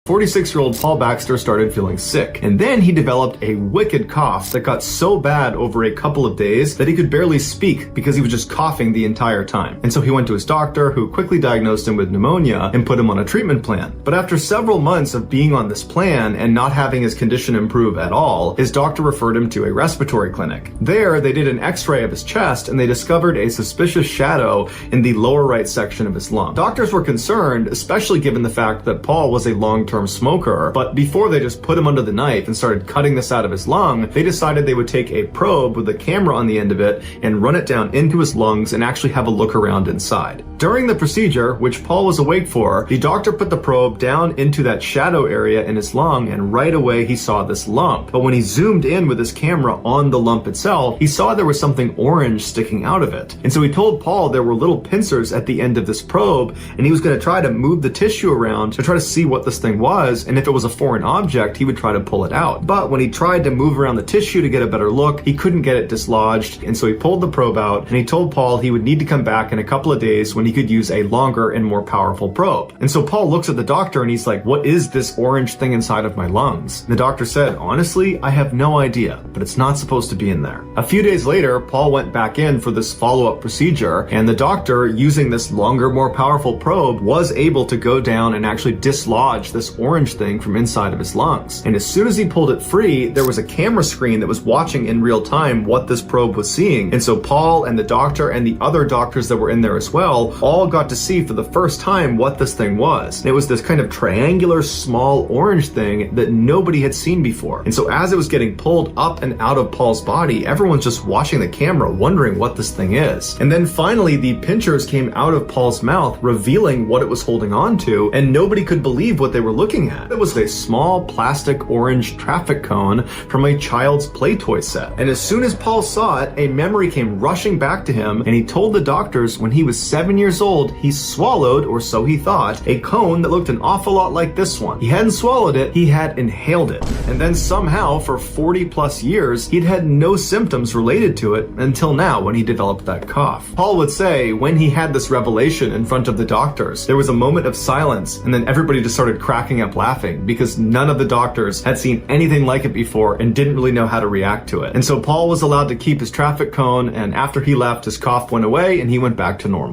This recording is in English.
46-year-old Paul Baxter started feeling sick, and then he developed a wicked cough that got so bad over a couple of days that he could barely speak because he was just coughing the entire time. And so he went to his doctor, who quickly diagnosed him with pneumonia and put him on a treatment plan. But after several months of being on this plan and not having his condition improve at all, his doctor referred him to a respiratory clinic. There, they did an x-ray of his chest and they discovered a suspicious shadow in the lower right section of his lung. Doctors were concerned, especially given the fact that Paul was a long-term smoker, but before they just put him under the knife and started cutting this out of his lung, they decided they would take a probe with a camera on the end of it and run it down into his lungs and actually have a look around inside. During the procedure, which Paul was awake for, the doctor put the probe down into that shadow area in his lung, and right away he saw this lump. But when he zoomed in with his camera on the lump itself, he saw there was something orange sticking out of it. And so he told Paul there were little pincers at the end of this probe, and he was going to try to move the tissue around to try to see what this thing was, and if it was a foreign object, he would try to pull it out. But when he tried to move around the tissue to get a better look, he couldn't get it dislodged, and so he pulled the probe out, and he told Paul he would need to come back in a couple of days when he could use a longer and more powerful probe. And so Paul looks at the doctor and he's like, "What is this orange thing inside of my lungs?" And the doctor said, "Honestly, I have no idea, but it's not supposed to be in there." A few days later, Paul went back in for this follow-up procedure, and the doctor, using this longer, more powerful probe, was able to go down and actually dislodge this orange thing from inside of his lungs. And as soon as he pulled it free, there was a camera screen that was watching in real time what this probe was seeing. And so Paul and the doctor and the other doctors that were in there as well all got to see for the first time what this thing was. And it was this kind of triangular small orange thing that nobody had seen before. And so as it was getting pulled up and out of Paul's body, everyone's just watching the camera wondering what this thing is. And then finally the pinchers came out of Paul's mouth, revealing what it was holding on to, and nobody could believe what they were looking at. It was a small plastic orange traffic cone from a child's play toy set. And as soon as Paul saw it, a memory came rushing back to him, and he told the doctors when he was 7 years old, he swallowed, or so he thought, a cone that looked an awful lot like this one. He hadn't swallowed it, he had inhaled it. And then somehow, for 40 plus years, he'd had no symptoms related to it until now when he developed that cough. Paul would say when he had this revelation in front of the doctors, there was a moment of silence, and then everybody just started cracking up laughing because none of the doctors had seen anything like it before and didn't really know how to react to it. And so Paul was allowed to keep his traffic cone, and after he left, his cough went away and he went back to normal.